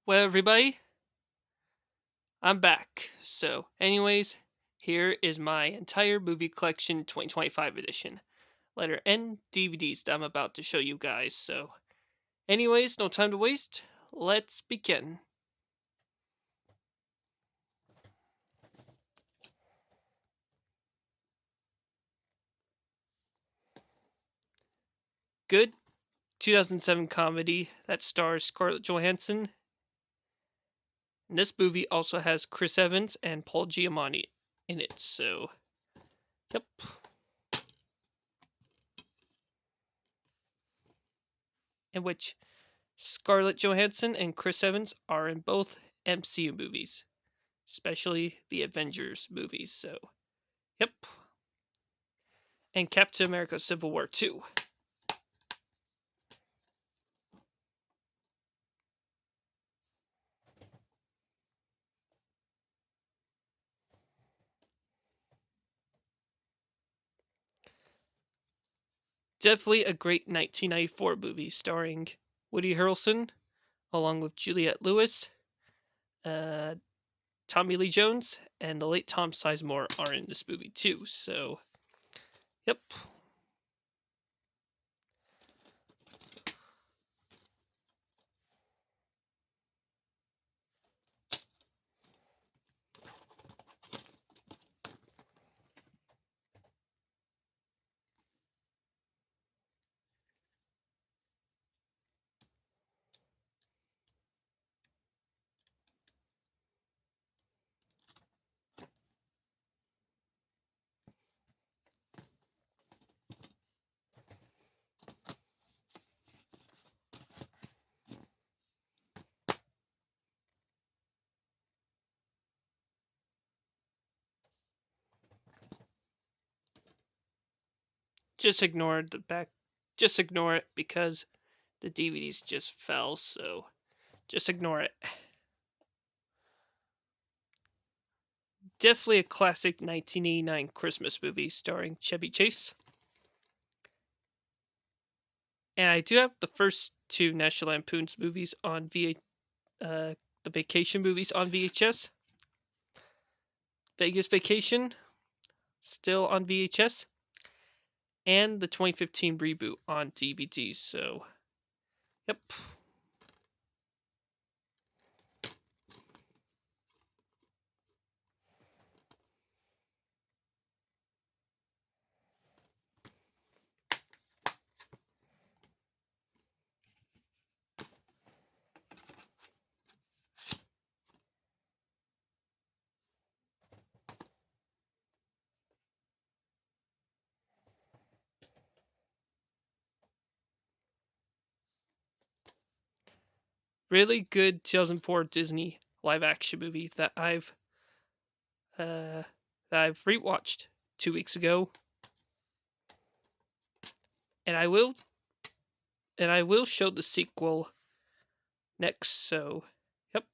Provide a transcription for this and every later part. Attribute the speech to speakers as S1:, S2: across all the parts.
S1: Well, everybody, I'm back. Anyways, here is my entire movie collection 2025 edition. Letter N DVDs that I'm about to show you guys. Anyways, no time to waste. Let's begin. Good 2007 comedy that stars Scarlett Johansson. And this movie also has Chris Evans and Paul Giamatti in it. Yep. In which Scarlett Johansson and Chris Evans are in both MCU movies, especially the Avengers movies. Yep. And Captain America Civil War 2. Definitely a great 1994 movie starring Woody Harrelson, along with Juliette Lewis, uh, Tommy Lee Jones, and the late Tom Sizemore are in this movie too. Yep. Just ignore the back. Just ignore it because the DVDs just fell. Just ignore it. Definitely a classic 1989 Christmas movie starring Chevy Chase. And I do have the first two National Lampoon's movies on the vacation movies on VHS. Vegas Vacation, still on VHS, and the 2015 reboot on DVD. Yep. Really good 2004 Disney live action movie uh, that I've rewatched 2 weeks ago, and I will show the sequel next. Yep.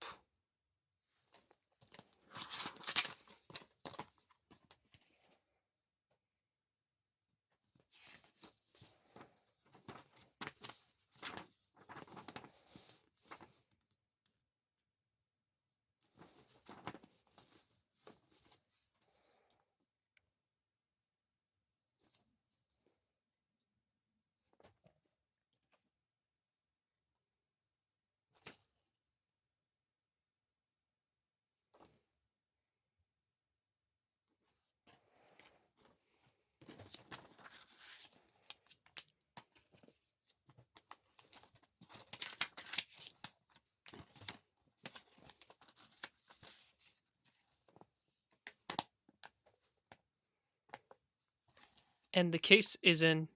S1: And the case is in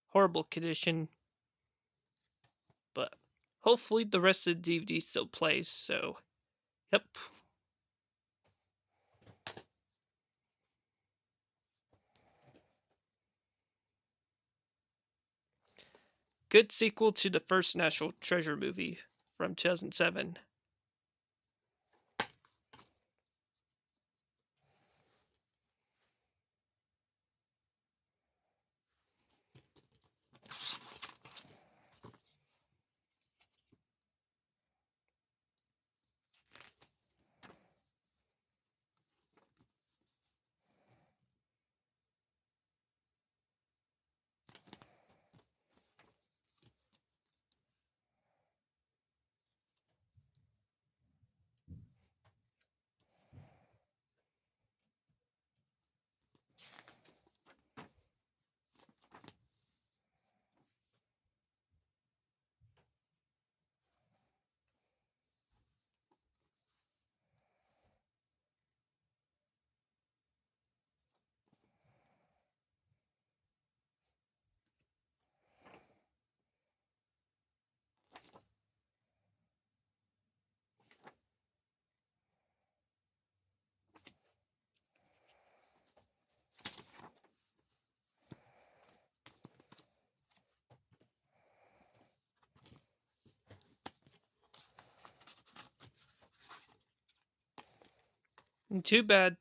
S1: horrible condition, but hopefully the rest of the DVD still plays. Yep. Good sequel to the first National Treasure movie from 2007. Too bad.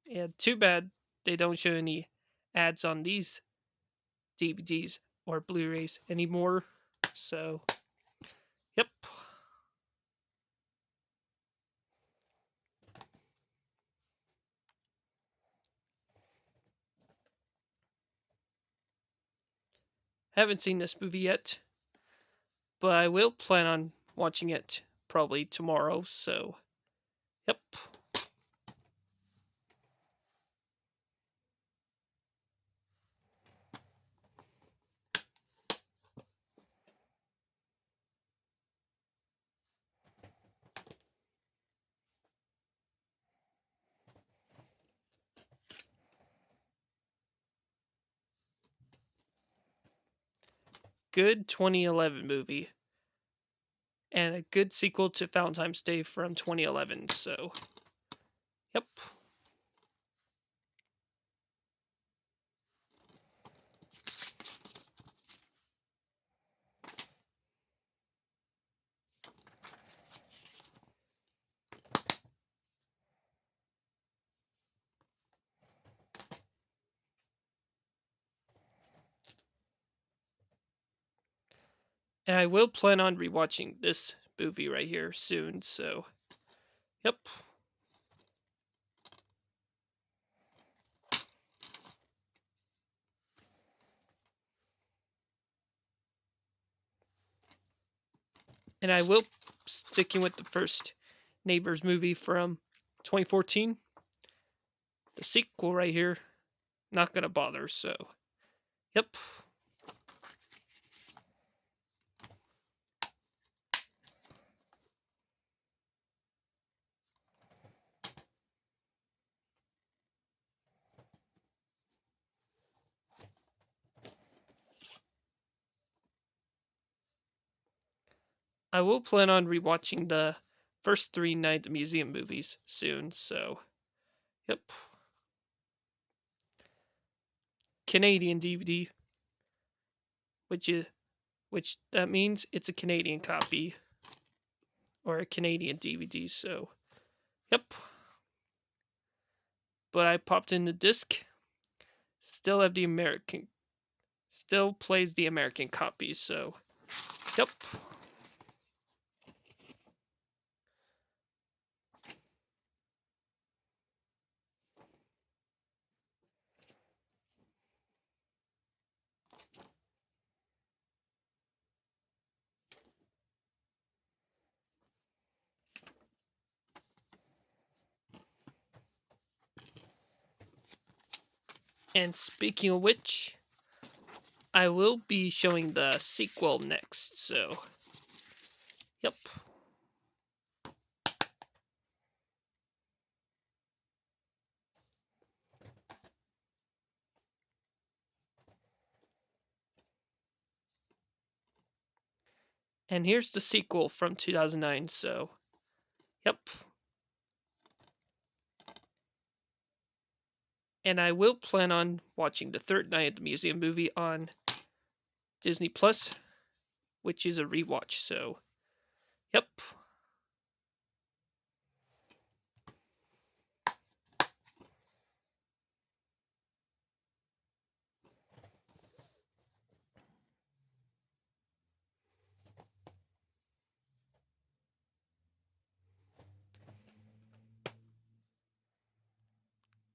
S1: Yeah, too bad they don't show any ads on these DVDs or Blu-rays anymore. So, yep. Haven't seen this movie yet, but I will plan on watching it probably tomorrow. So, yep. Good 2011 movie and a good sequel to Valentine's Day from 2011. So, yep. And I will plan on rewatching this movie right here soon. So, yep. And I will sticking with the first Neighbors movie from 2014. The sequel right here, not gonna bother. So, yep. I will plan on rewatching the first three Night at the Museum movies soon. So, yep. Canadian DVD, which is which that means it's a Canadian copy or a Canadian DVD. So, yep. But I popped in the disc. Still have the American. Still plays the American copy. So, yep. And speaking of which, I will be showing the sequel next. So, yep. And here's the sequel from 2009. So, yep. And I will plan on watching the third Night at the Museum movie on Disney Plus, which is a rewatch. So, yep.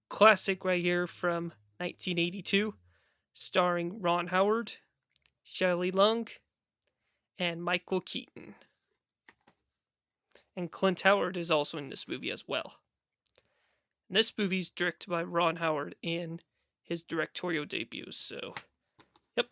S1: Classic right here from 1982, starring Ron Howard, Shelley Long, and Michael Keaton. And Clint Howard is also in this movie as well. And this movie's directed by Ron Howard in his directorial debut. So, yep.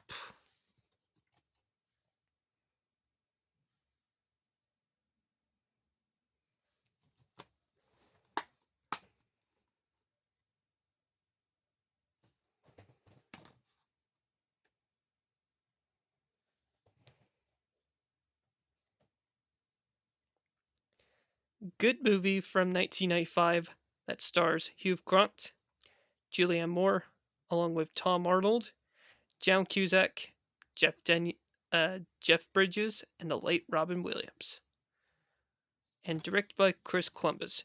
S1: Good movie from 1995 that stars Hugh Grant, Julianne Moore, along with Tom Arnold, John Cusack, Jeff Bridges, and the late Robin Williams. And directed by Chris Columbus,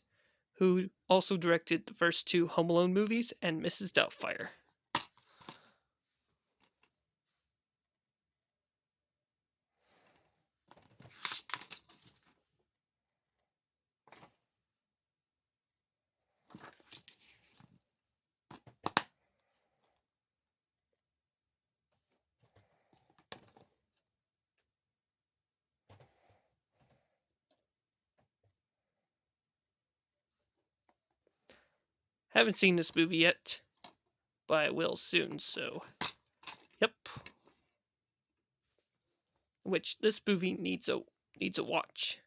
S1: who also directed the first two Home Alone movies and Mrs. Doubtfire. Haven't seen this movie yet, but I will soon, so yep. Which this movie needs a watch.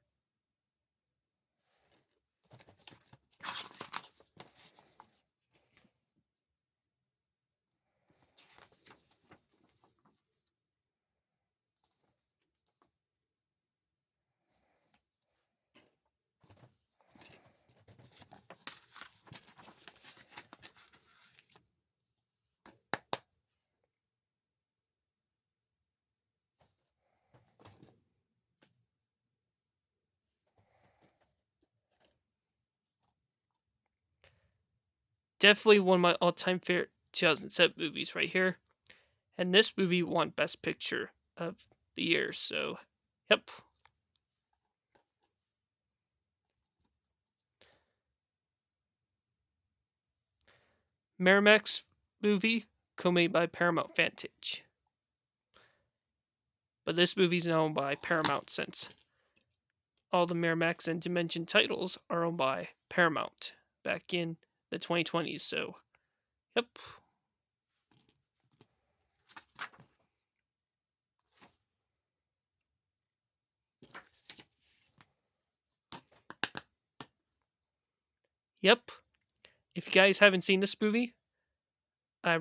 S1: Definitely one of my all-time favorite 2007 movies right here. And this movie won Best Picture of the year, so yep. Miramax movie, co-made by Paramount Vantage. But this movie's owned by Paramount since all the Miramax and Dimension titles are owned by Paramount back in the 2020s, so yep. Yep. If you guys haven't seen this movie, I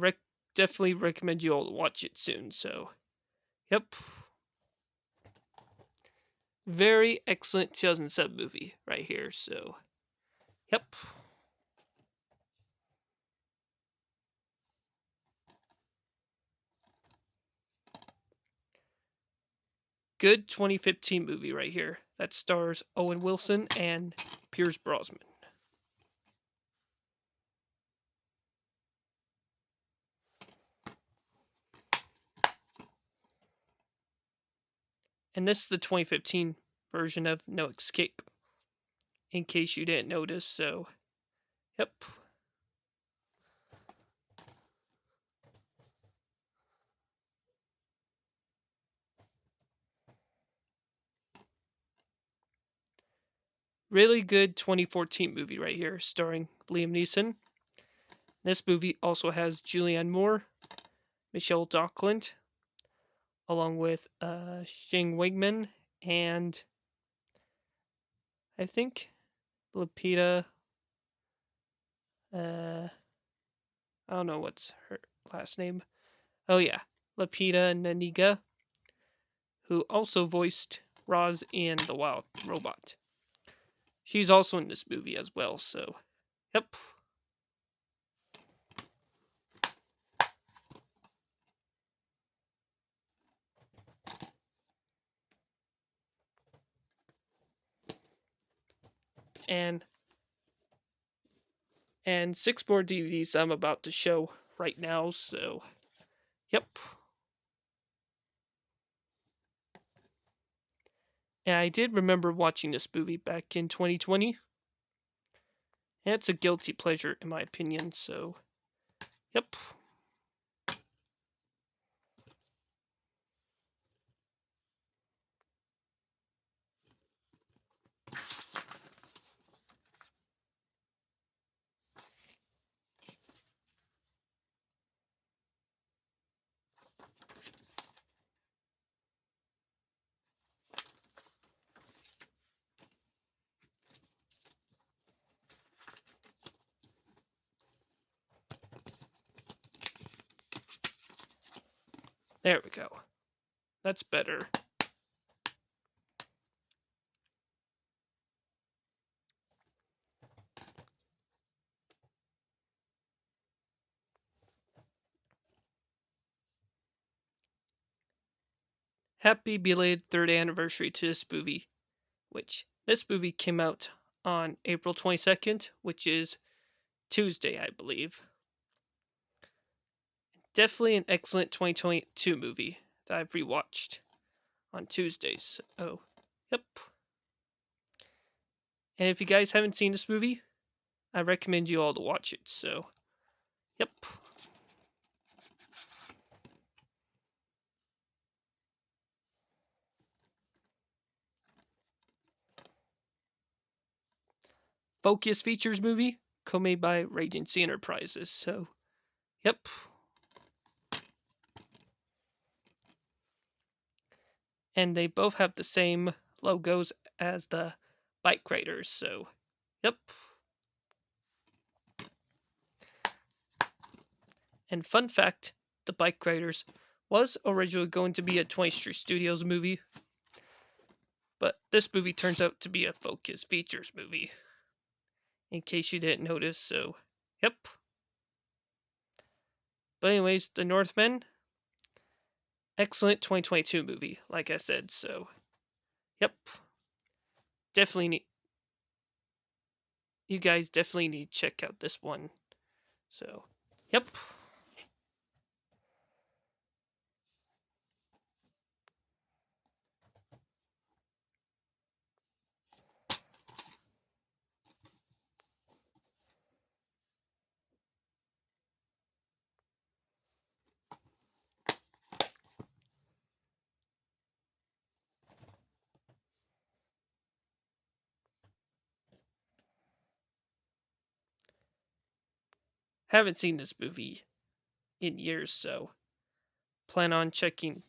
S1: definitely recommend you all to watch it soon, so yep. Very excellent 2007 movie right here, so yep. Good 2015 movie right here that stars Owen Wilson and Pierce Brosnan. And this is the 2015 version of No Escape, in case you didn't notice, so yep. Really good 2014 movie right here, starring Liam Neeson. This movie also has Julianne Moore, Michelle Dockland, along with Shing Wigman, and I think Lapita. I don't know what's her last name. Oh yeah, Lapita Naniga, who also voiced Roz in The Wild Robot. She's also in this movie as well, so yep. And six more DVDs I'm about to show right now, so yep. And I did remember watching this movie back in 2020. And it's a guilty pleasure in my opinion, so yep. There we go. That's better. Happy belated third anniversary to this movie, which this movie came out on April 22nd, which is Tuesday, I believe. Definitely an excellent 2022 movie that I've rewatched on Tuesdays. Oh, yep. And if you guys haven't seen this movie, I recommend you all to watch it. So, yep. Focus Features movie, co-made by Regency Enterprises. So, yep. And they both have the same logos as the bike riders. So, yep. And fun fact, the bike riders was originally going to be a 20th Street Studios movie, but this movie turns out to be a Focus Features movie. In case you didn't notice, so yep. But anyways, The Northman, excellent 2022 movie, like I said. So yep, definitely need you guys definitely need to check out this one. So yep. Haven't seen this movie in years, so plan on checking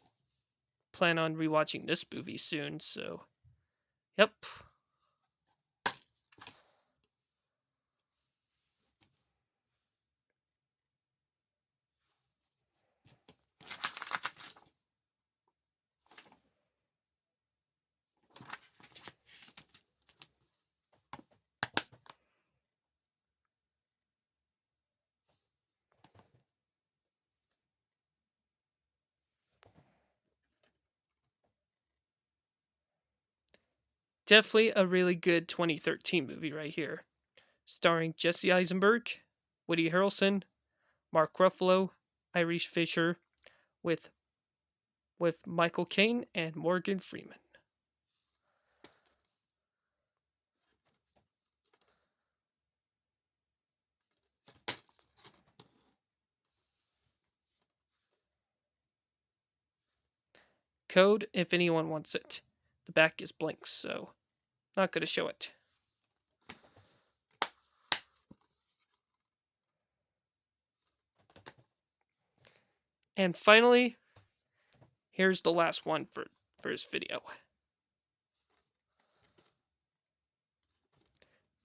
S1: plan on rewatching this movie soon. So yep. Definitely a really good 2013 movie right here, starring Jesse Eisenberg, Woody Harrelson, Mark Ruffalo, Irish Fisher, with Michael Caine and Morgan Freeman. Code if anyone wants it. The back is blank, so not going to show it. And finally, here's the last one for this video.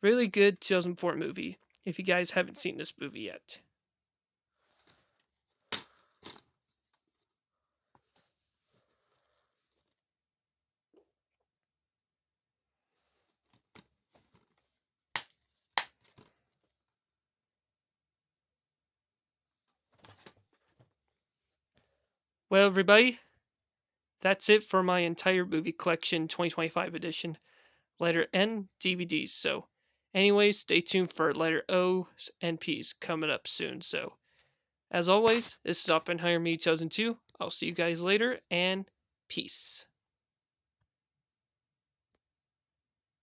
S1: Really good 2004 movie if you guys haven't seen this movie yet. Well, everybody, that's it for my entire movie collection 2025 edition, letter N DVDs. So, anyways, stay tuned for letter O and P's coming up soon. So, as always, this is Oppenheimer Me 2002. I'll see you guys later, and peace.